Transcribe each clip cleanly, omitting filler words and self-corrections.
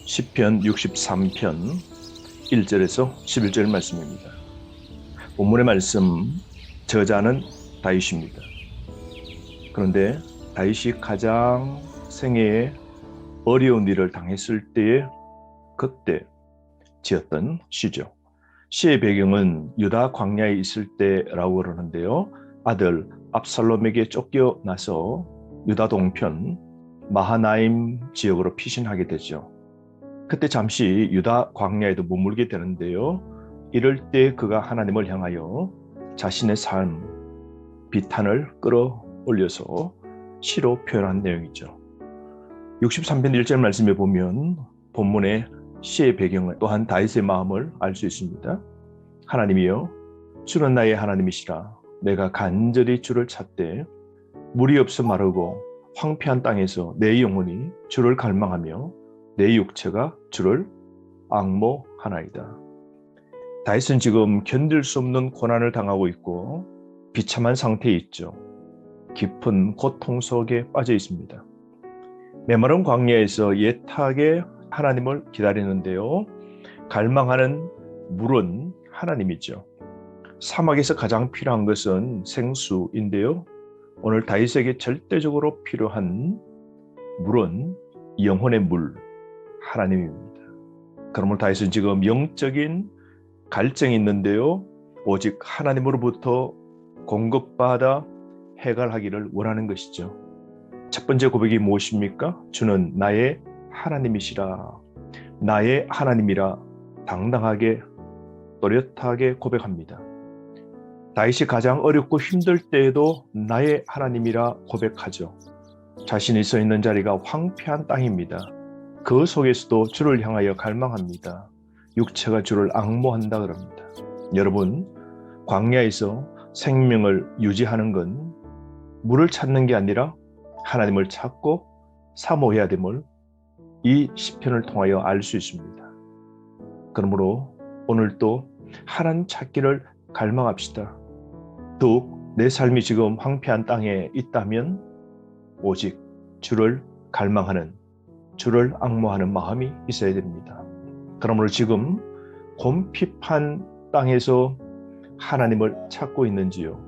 시편 63편 1절에서 11절 말씀입니다. 본문의 말씀, 저자는 다윗입니다. 그런데 다윗이 가장 생애에 어려운 일을 당했을 때에 그때 지었던 시죠. 시의 배경은 유다 광야에 있을 때라고 그러는데요. 아들 압살롬에게 쫓겨나서 유다 동편 마하나임 지역으로 피신하게 되죠. 그때 잠시 유다 광야에도 머물게 되는데요. 이럴 때 그가 하나님을 향하여 자신의 삶, 비탄을 끌어올려서 시로 표현한 내용이죠. 63편 1절 말씀에 보면 본문의 시의 배경을 또한 다윗의 마음을 알 수 있습니다. 하나님이여, 주는 나의 하나님이시라. 내가 간절히 주를 찾되 물이 없어 마르고 황폐한 땅에서 내 영혼이 주를 갈망하며 내 육체가 주를 앙모하나이다. 다윗은 지금 견딜 수 없는 고난을 당하고 있고 비참한 상태에 있죠. 깊은 고통 속에 빠져 있습니다. 메마른 광야에서 애타게 하나님을 기다리는데요. 갈망하는 물은 하나님이죠. 사막에서 가장 필요한 것은 생수인데요. 오늘 다윗에게 절대적으로 필요한 물은 영혼의 물, 하나님입니다. 그러므로 다윗은 지금 영적인 갈증이 있는데요. 오직 하나님으로부터 공급받아 해결하기를 원하는 것이죠. 첫 번째 고백이 무엇입니까? 주는 나의 하나님이시라. 나의 하나님이라 당당하게 또렷하게 고백합니다. 다윗이 가장 어렵고 힘들 때에도 나의 하나님이라 고백하죠. 자신이 서 있는 자리가 황폐한 땅입니다. 그 속에서도 주를 향하여 갈망합니다. 육체가 주를 앙모한다 그럽니다. 여러분, 광야에서 생명을 유지하는 건 물을 찾는 게 아니라 하나님을 찾고 사모해야 됨을 이 시편을 통하여 알 수 있습니다. 그러므로 오늘도 하나님 찾기를 갈망합시다. 더욱 내 삶이 지금 황폐한 땅에 있다면 오직 주를 갈망하는, 주를 앙모하는 마음이 있어야 됩니다. 그러므로 지금 곰핍한 땅에서 하나님을 찾고 있는지요?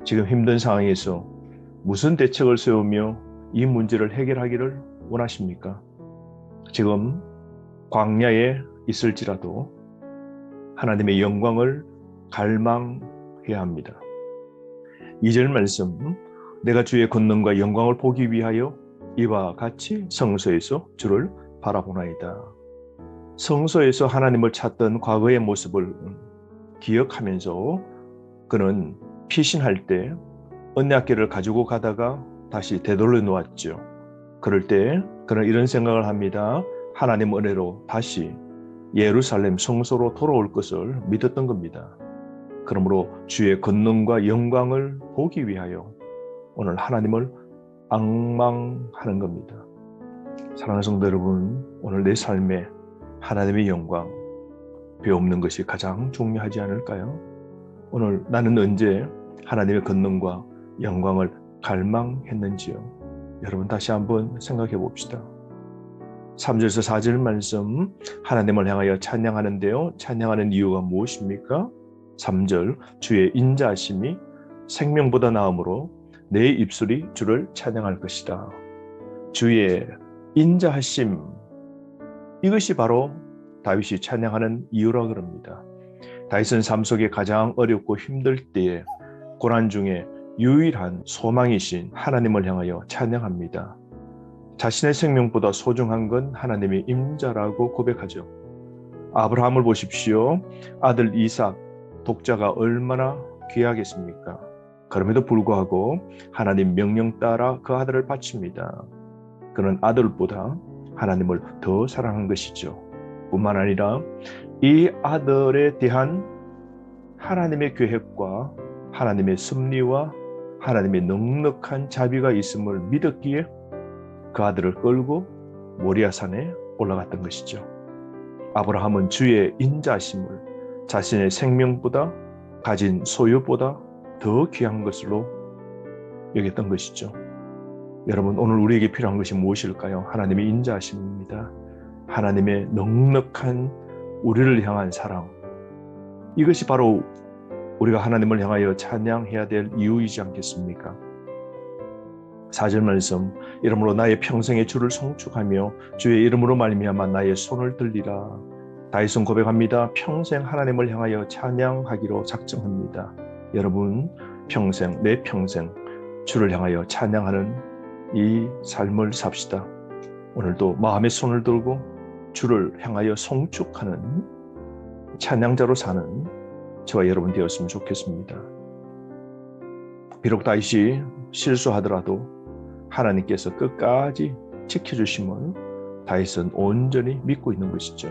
지금 힘든 상황에서 무슨 대책을 세우며 이 문제를 해결하기를 원하십니까? 지금 광야에 있을지라도 하나님의 영광을 갈망해야 합니다. 2절 말씀, 내가 주의 권능과 영광을 보기 위하여 이와 같이 성소에서 주를 바라보나이다. 성소에서 하나님을 찾던 과거의 모습을 기억하면서 그는 피신할 때 언약궤를 가지고 가다가 다시 되돌려 놓았죠. 그럴 때 그는 이런 생각을 합니다. 하나님 은혜로 다시 예루살렘 성소로 돌아올 것을 믿었던 겁니다. 그러므로 주의 권능과 영광을 보기 위하여 오늘 하나님을 앙망하는 겁니다. 사랑하는 성도 여러분, 오늘 내 삶에 하나님의 영광 배우는 것이 가장 중요하지 않을까요? 오늘 나는 언제 하나님의 권능과 영광을 갈망했는지요? 여러분 다시 한번 생각해 봅시다. 3절에서 4절 말씀, 하나님을 향하여 찬양하는데요. 찬양하는 이유가 무엇입니까? 3절, 주의 인자하심이 생명보다 나음으로 내 입술이 주를 찬양할 것이다. 주의 인자하심, 이것이 바로 다윗이 찬양하는 이유라 그럽니다. 다윗은 삶 속에 가장 어렵고 힘들 때에 고난 중에 유일한 소망이신 하나님을 향하여 찬양합니다. 자신의 생명보다 소중한 건 하나님의 임자라고 고백하죠. 아브라함을 보십시오. 아들 이삭, 독자가 얼마나 귀하겠습니까? 그럼에도 불구하고 하나님 명령 따라 그 아들을 바칩니다. 그는 아들보다 하나님을 더 사랑한 것이죠. 뿐만 아니라 이 아들에 대한 하나님의 계획과 하나님의 섭리와 하나님의 넉넉한 자비가 있음을 믿었기에 그 아들을 끌고 모리아산에 올라갔던 것이죠. 아브라함은 주의 인자심을 자신의 생명보다 가진 소유보다 더 귀한 것으로 여겼던 것이죠. 여러분, 오늘 우리에게 필요한 것이 무엇일까요? 하나님의 인자하심입니다. 하나님의 넉넉한 우리를 향한 사랑, 이것이 바로 우리가 하나님을 향하여 찬양해야 될 이유이지 않겠습니까? 4절 말씀, 이러므로 나의 평생의 주를 송축하며 주의 이름으로 말미암아 나의 손을 들리라. 다윗은 고백합니다. 평생 하나님을 향하여 찬양하기로 작정합니다. 여러분, 평생, 내 평생 주를 향하여 찬양하는 이 삶을 삽시다. 오늘도 마음의 손을 들고 주를 향하여 송축하는 찬양자로 사는 저와 여러분 되었으면 좋겠습니다. 비록 다윗이 실수하더라도 하나님께서 끝까지 지켜주심을 다윗은 온전히 믿고 있는 것이죠.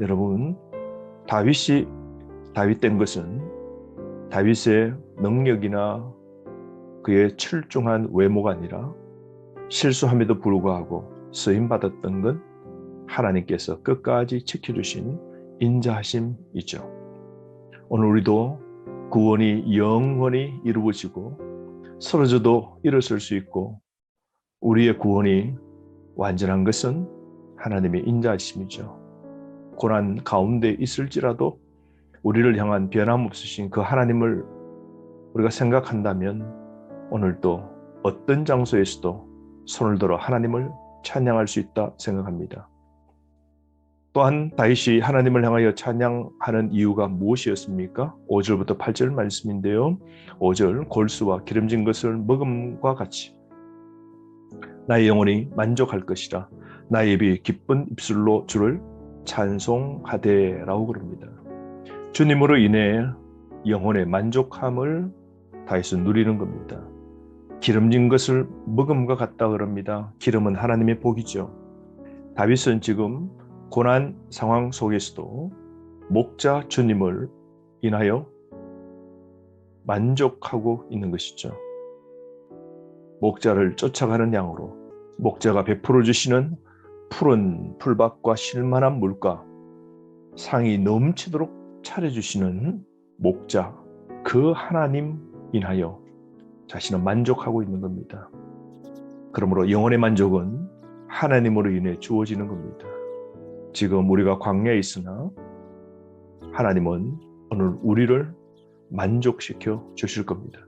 여러분, 다윗이 다윗된 것은 다윗의 능력이나 그의 출중한 외모가 아니라 실수함에도 불구하고 쓰임받았던 건 하나님께서 끝까지 지켜주신 인자하심이죠. 오늘 우리도 구원이 영원히 이루어지고 쓰러져도 일어설 수 있고 우리의 구원이 완전한 것은 하나님의 인자하심이죠. 고난 가운데 있을지라도 우리를 향한 변함없으신 그 하나님을 우리가 생각한다면 오늘도 어떤 장소에서도 손을 들어 하나님을 찬양할 수 있다 생각합니다. 또한 다윗이 하나님을 향하여 찬양하는 이유가 무엇이었습니까? 5절부터 8절 말씀인데요. 5절, 골수와 기름진 것을 먹음과 같이 나의 영혼이 만족할 것이라. 나의 입이 기쁜 입술로 주를 찬송하되 라고 그럽니다. 주님으로 인해 영혼의 만족함을 다윗은 누리는 겁니다. 기름진 것을 먹음과 같다 그럽니다. 기름은 하나님의 복이죠. 다윗은 지금 고난 상황 속에서도 목자 주님을 인하여 만족하고 있는 것이죠. 목자를 쫓아가는 양으로 목자가 베풀어 주시는 푸른 풀밭과 실만한 물가, 상이 넘치도록 차려주시는 목자, 그 하나님 인하여 자신은 만족하고 있는 겁니다. 그러므로 영혼의 만족은 하나님으로 인해 주어지는 겁니다. 지금 우리가 광야에 있으나 하나님은 오늘 우리를 만족시켜 주실 겁니다.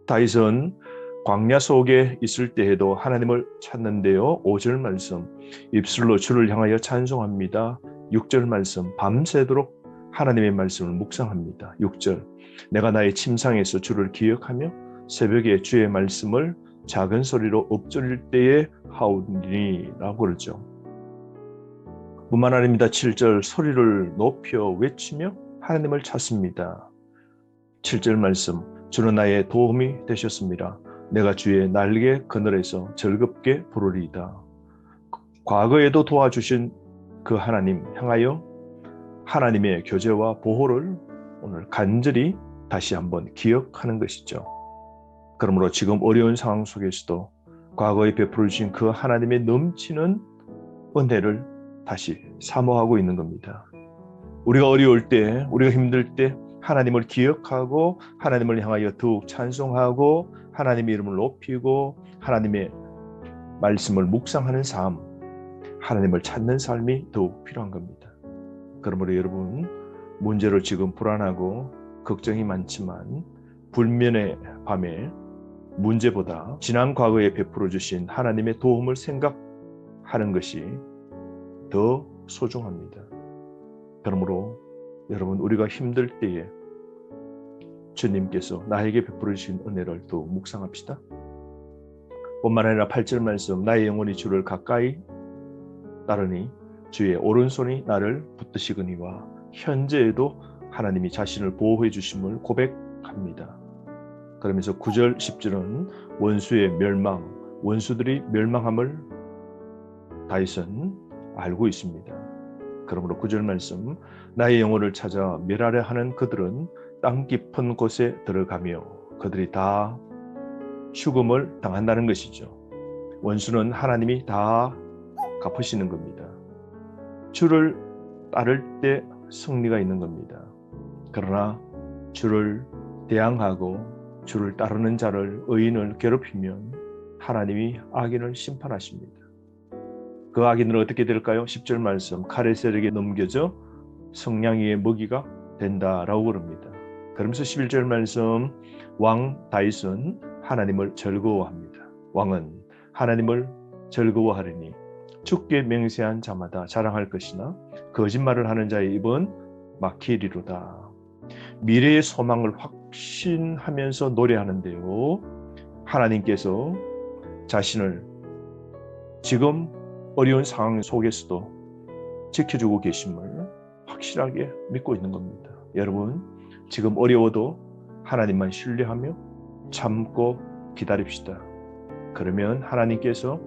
다윗은 광야 속에 있을 때에도 하나님을 찾는데요. 5절 말씀, 입술로 주를 향하여 찬송합니다. 6절 말씀, 밤새도록 하나님의 말씀을 묵상합니다. 6절, 내가 나의 침상에서 주를 기억하며 새벽에 주의 말씀을 작은 소리로 읊조릴 때에 하오니 라고 그러죠. 뿐만 아닙니다. 7절, 소리를 높여 외치며 하나님을 찾습니다. 7절 말씀, 주는 나의 도움이 되셨습니다. 내가 주의 날개 그늘에서 즐겁게 부르리이다. 과거에도 도와주신 그 하나님 향하여 하나님의 교제와 보호를 오늘 간절히 다시 한번 기억하는 것이죠. 그러므로 지금 어려운 상황 속에서도 과거에 베풀어 주신 그 하나님의 넘치는 은혜를 다시 사모하고 있는 겁니다. 우리가 어려울 때, 우리가 힘들 때 하나님을 기억하고 하나님을 향하여 더욱 찬송하고 하나님의 이름을 높이고 하나님의 말씀을 묵상하는 삶, 하나님을 찾는 삶이 더욱 필요한 겁니다. 그러므로 여러분, 문제로 지금 불안하고 걱정이 많지만 불면의 밤에 문제보다 지난 과거에 베풀어 주신 하나님의 도움을 생각하는 것이 더 소중합니다. 그러므로 여러분, 우리가 힘들 때에 주님께서 나에게 베풀어 주신 은혜를 또 묵상합시다. 뿐만 아니라 8절 말씀, 나의 영혼이 주를 가까이 따르니 주의 오른손이 나를 붙드시거니와, 현재에도 하나님이 자신을 보호해 주심을 고백합니다. 그러면서 9절 10절은 원수의 멸망, 원수들이 멸망함을 다윗은 알고 있습니다. 그러므로 9절 말씀, 나의 영혼을 찾아 멸하려 하는 그들은 땅 깊은 곳에 들어가며 그들이 다 죽음을 당한다는 것이죠. 원수는 하나님이 다 갚으시는 겁니다. 주를 따를 때 승리가 있는 겁니다. 그러나 주를 대항하고 주를 따르는 자를, 의인을 괴롭히면 하나님이 악인을 심판하십니다. 그 악인은 어떻게 될까요? 10절 말씀, 카레셀에게 넘겨져 성냥이의 먹이가 된다라고 그럽니다. 그러면서 11절 말씀, 왕 다윗은 하나님을 즐거워합니다. 왕은 하나님을 즐거워하리니 주께 맹세한 자마다 자랑할 것이나 거짓말을 하는 자의 입은 막히리로다. 미래의 소망을 확신하면서 노래하는데요, 하나님께서 자신을 지금 어려운 상황 속에서도 지켜주고 계심을 확실하게 믿고 있는 겁니다. 여러분, 지금 어려워도 하나님만 신뢰하며 참고 기다립시다. 그러면 하나님께서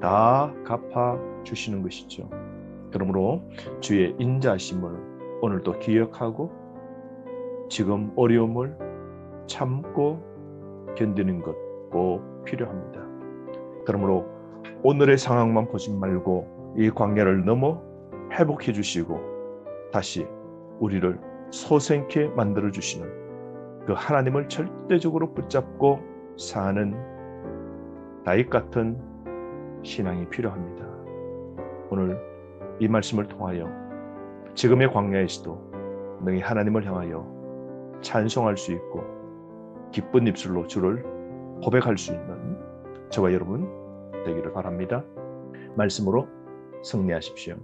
다 갚아주시는 것이죠. 그러므로 주의 인자심을 오늘도 기억하고 지금 어려움을 참고 견디는 것 꼭 필요합니다. 그러므로 오늘의 상황만 보지 말고 이 광야를 넘어 회복해 주시고 다시 우리를 소생케 만들어 주시는 그 하나님을 절대적으로 붙잡고 사는 다윗 같은 신앙이 필요합니다. 오늘 이 말씀을 통하여 지금의 광야에서도 너희 하나님을 향하여 찬송할 수 있고 기쁜 입술로 주를 고백할 수 있는 저와 여러분 되기를 바랍니다. 말씀으로 승리하십시오.